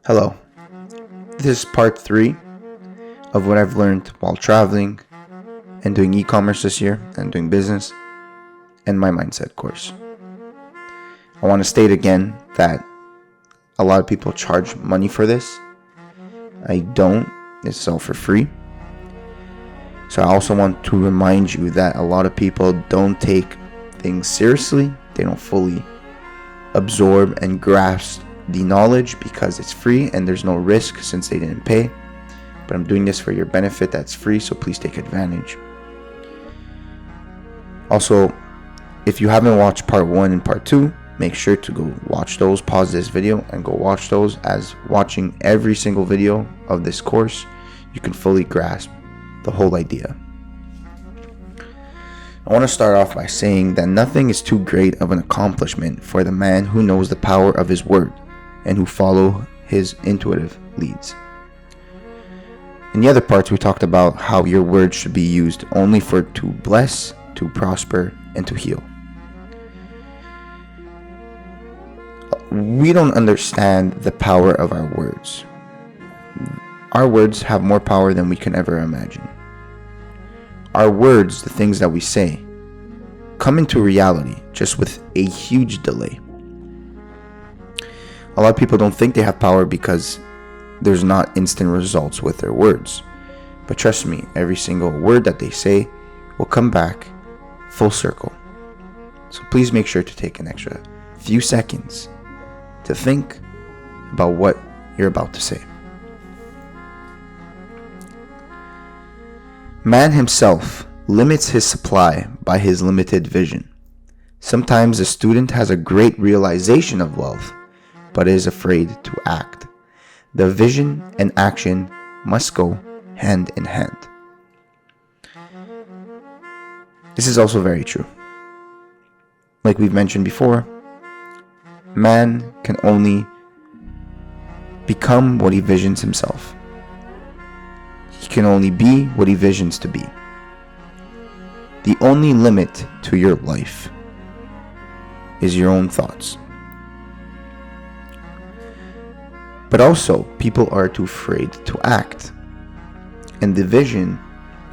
Hello, this is part 3 of what I've learned while traveling and doing e-commerce this year and doing business and my mindset course. I want to state again that a lot of people charge money for this. I don't. It's all for free. So I also want to remind you that a lot of people don't take things seriously. They don't fully absorb and grasp the knowledge because it's free and there's no risk since they didn't pay. But I'm doing this for your benefit. That's free, so please take advantage. Also, if you haven't watched part 1 and part 2, make sure to go watch those. Pause this video and go watch those, as watching every single video of this course, you can fully grasp the whole idea. I want to start off by saying that nothing is too great of an accomplishment for the man who knows the power of his word and who follow his intuitive leads. In the other parts, we talked about how your words should be used only to bless, to prosper, and to heal. We don't understand the power of our words. Our words have more power than we can ever imagine. Our words, the things that we say, come into reality just with a huge delay. A lot of people don't think they have power because there's not instant results with their words. But trust me, every single word that they say will come back full circle. So please make sure to take an extra few seconds to think about what you're about to say. Man himself limits his supply by his limited vision. Sometimes a student has a great realization of wealth, but is afraid to act. The vision and action must go hand in hand. This is also very true. Like we've mentioned before, man can only become what he visions himself. He can only be what he visions to be. The only limit to your life is your own thoughts. But also, people are too afraid to act. And the vision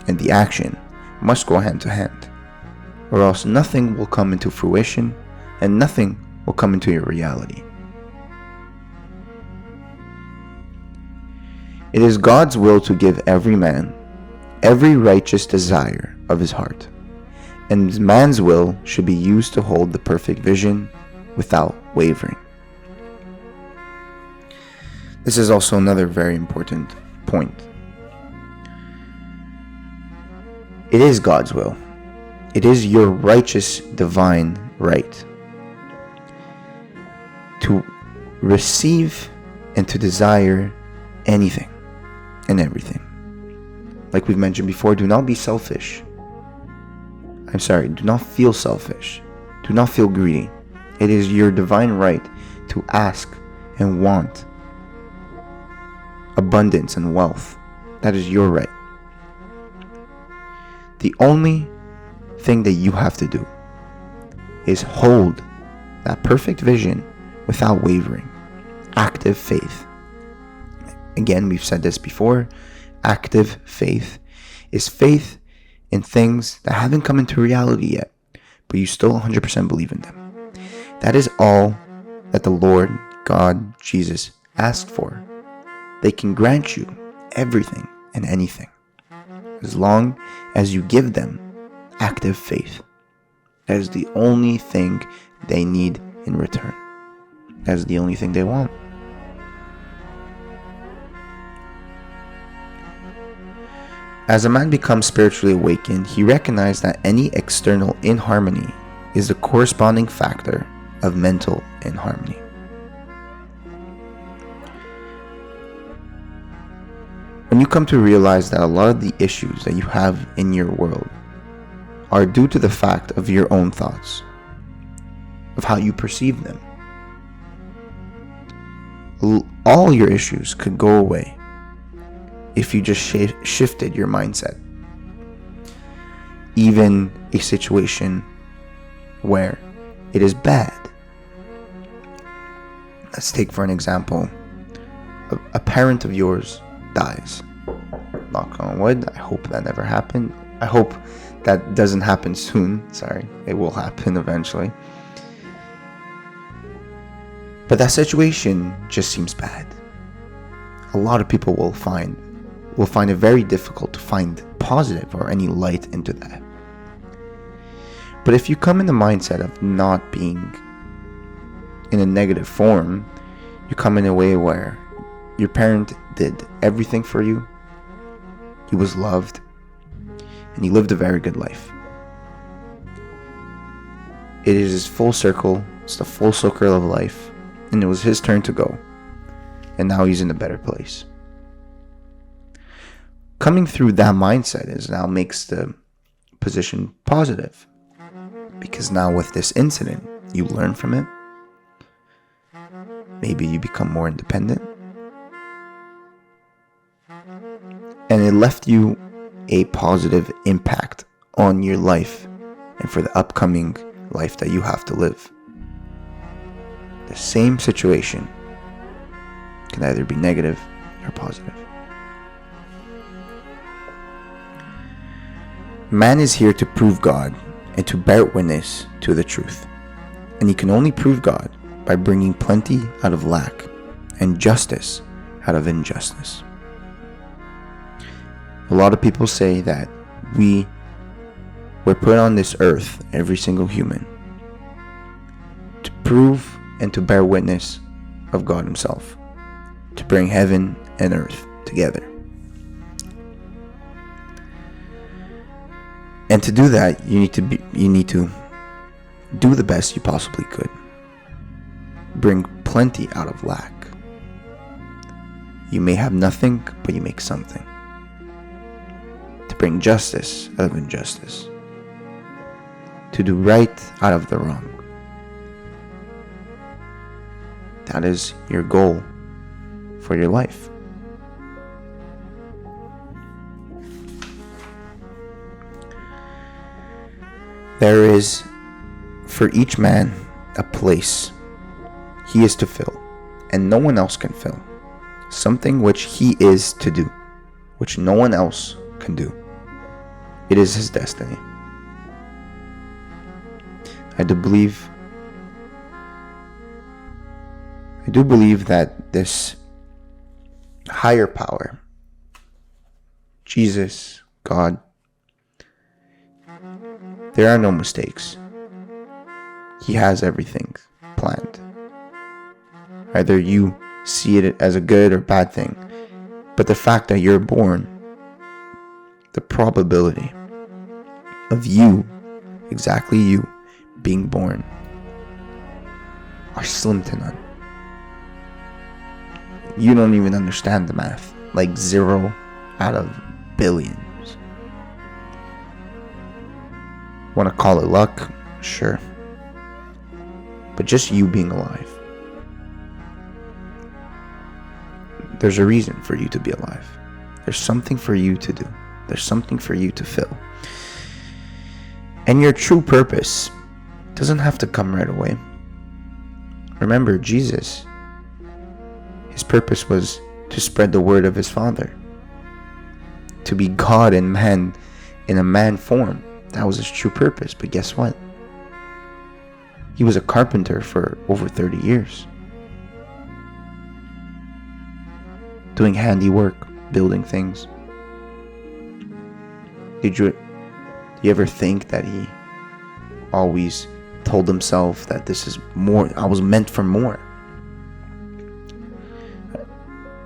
and the action must go hand to hand, or else nothing will come into fruition and nothing will come into your reality. It is God's will to give every man every righteous desire of his heart, and man's will should be used to hold the perfect vision without wavering. This is also another very important point. It is God's will. It is your righteous divine right to receive and to desire anything and everything. Like we've mentioned before, do not be selfish. Do not feel selfish. Do not feel greedy. It is your divine right to ask and want abundance and wealth. That is your right. The only thing that you have to do is hold that perfect vision without wavering. Active faith. Again, we've said this before. Active faith is faith in things that haven't come into reality yet, but you still 100% believe in them. That is all that the Lord, God, Jesus asked for. They can grant you everything and anything, as long as you give them active faith. That is the only thing they need in return. That is the only thing they want. As a man becomes spiritually awakened, he recognized that any external inharmony is a corresponding factor of mental inharmony. When you come to realize that a lot of the issues that you have in your world are due to the fact of your own thoughts, of how you perceive them, all your issues could go away if you just shifted your mindset. Even a situation where it is bad. Let's take for an example a parent of yours dies. Knock on wood, I hope that never happened. I hope that doesn't happen soon. Sorry, it will happen eventually. But that situation just seems bad. A lot of people will find it very difficult to find positive or any light into that. But if you come in the mindset of not being in a negative form, you come in a way where your parent did everything for you, he was loved, and he lived a very good life. It is his full circle, it's the full circle of life, and it was his turn to go, and now he's in a better place. Coming through that mindset is now makes the position positive, because now with this incident, you learn from it. Maybe you become more independent, and it left you a positive impact on your life and for the upcoming life that you have to live. The same situation can either be negative or positive. Man is here to prove God and to bear witness to the truth. And he can only prove God by bringing plenty out of lack and justice out of injustice. A lot of people say that we were put on this earth, every single human, to prove and to bear witness of God himself, to bring heaven and earth together. And to do that, you need to do the best you possibly could. Bring plenty out of lack. You may have nothing, but you make something. To bring justice out of injustice. To do right out of the wrong. That is your goal for your life. There is, for each man, a place he is to fill, and no one else can fill. Something which he is to do, which no one else can do. It is his destiny. I do believe that this higher power, Jesus, God, there are no mistakes. He has everything planned. Either you see it as a good or bad thing, but the fact that you're born, the probability of you, exactly you, being born, are slim to none. You don't even understand the math. Like 0 out of billions. Want to call it luck? Sure. But just you being alive. There's a reason for you to be alive. There's something for you to do. There's something for you to fill. And your true purpose doesn't have to come right away. Remember, Jesus, his purpose was to spread the word of his Father. To be God and man in a man form. That was his true purpose. But guess what? He was a carpenter for over 30 years. Doing handiwork, building things. Did you ever think that he always told himself that this is more, I was meant for more?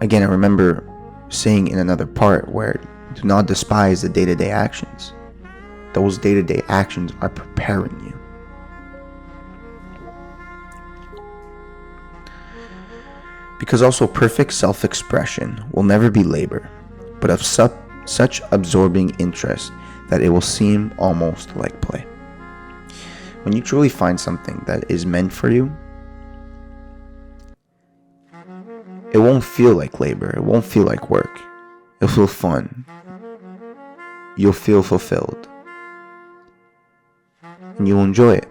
Again, I remember saying in another part where do not despise the day-to-day actions. Those day-to-day actions are preparing you. Because also perfect self-expression will never be labor, but of such absorbing interest that it will seem almost like play. When you truly find something that is meant for you, it won't feel like labor. It won't feel like work. It'll feel fun. You'll feel fulfilled. And you'll enjoy it.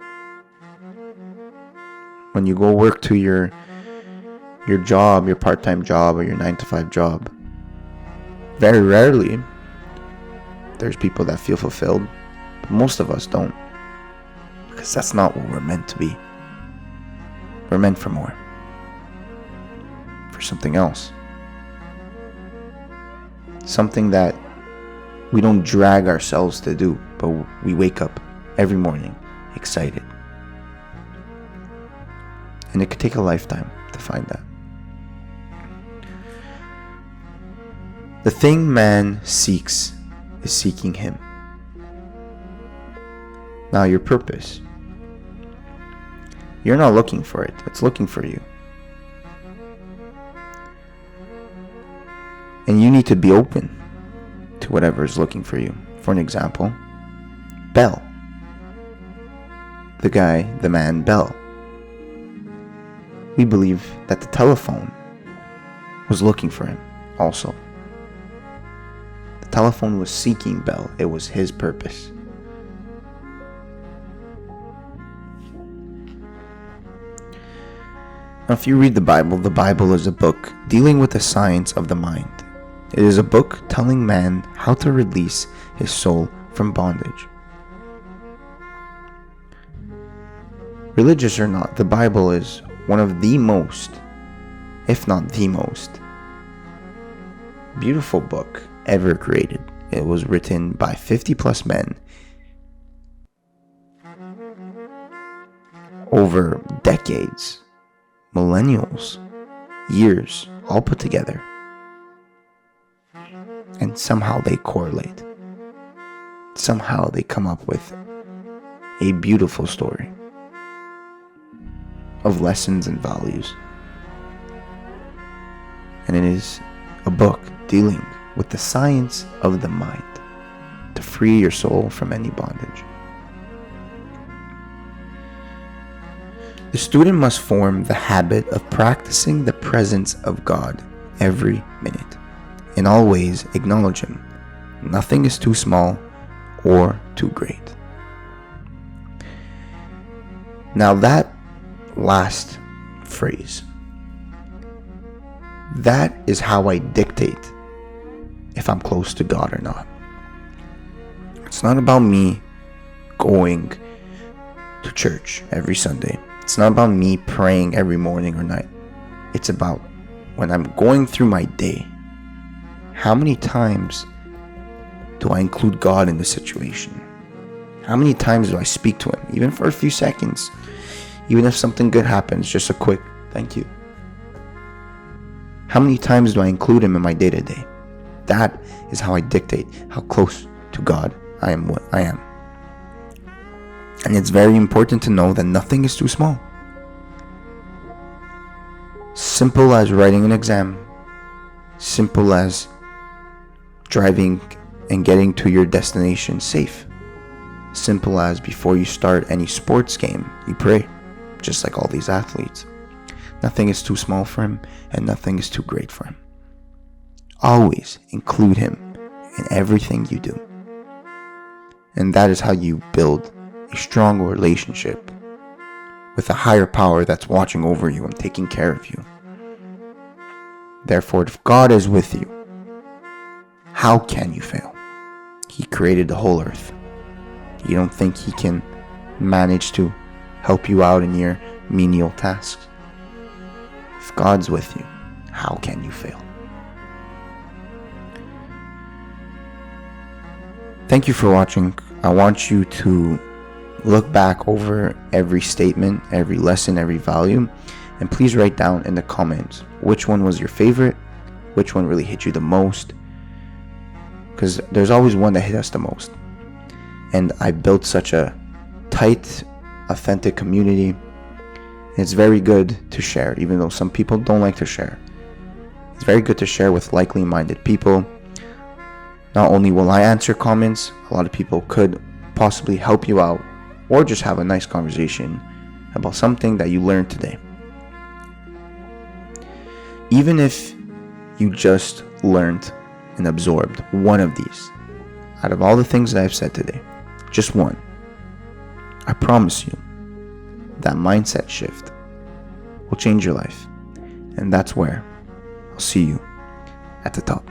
When you go work to your your job, your part-time job, or your 9-to-5 job. Very rarely, there's people that feel fulfilled, but most of us don't. Because that's not what we're meant to be. We're meant for more. For something else. Something that we don't drag ourselves to do, but we wake up every morning excited. And it could take a lifetime to find that. The thing man seeks is seeking him. Now your purpose, you're not looking for it, it's looking for you. And you need to be open to whatever is looking for you. For an example, Bell. The man Bell. We believe that the telephone was looking for him also. The telephone was seeking Bell. It was his purpose. Now, if you read the Bible is a book dealing with the science of the mind. It is a book telling man how to release his soul from bondage. Religious or not, the Bible is one of the most, if not the most, beautiful book ever created. It was written by 50 plus men over decades, millennials, years, all put together. And somehow they correlate. Somehow they come up with a beautiful story of lessons and values. And it is a book dealing with the science of the mind to free your soul from any bondage. The student must form the habit of practicing the presence of God every minute. And always acknowledge him. Nothing is too small or too great. Now that last phrase, that is how I dictate if I'm close to God or not. It's not about me going to church every Sunday. It's not about me praying every morning or night. It's about when I'm going through my day, how many times do I include God in the situation? How many times do I speak to him, even for a few seconds? Even if something good happens, just a quick thank you. How many times do I include him in my day-to-day? That is how I dictate how close to God I am. And it's very important to know that nothing is too small. Simple as writing an exam. Simple as driving and getting to your destination safe. Simple as before you start any sports game, you pray, just like all these athletes. Nothing is too small for him, and nothing is too great for him. Always include him in everything you do. And that is how you build a strong relationship with a higher power that's watching over you and taking care of you. Therefore, if God is with you, how can you fail? He created the whole earth. You don't think he can manage to help you out in your menial tasks? If God's with you, how can you fail? Thank you for watching. I want you to look back over every statement, every lesson, every value, and please write down in the comments which one was your favorite, which one really hit you the most, because there's always one that hit us the most. And I built such a tight, authentic community. It's very good to share, even though some people don't like to share. It's very good to share with likely-minded people. Not only will I answer comments, a lot of people could possibly help you out or just have a nice conversation about something that you learned today. Even if you just learned and absorbed one of these, out of all the things that I've said today, just one, I promise you that mindset shift will change your life And that's where I'll see you at the top.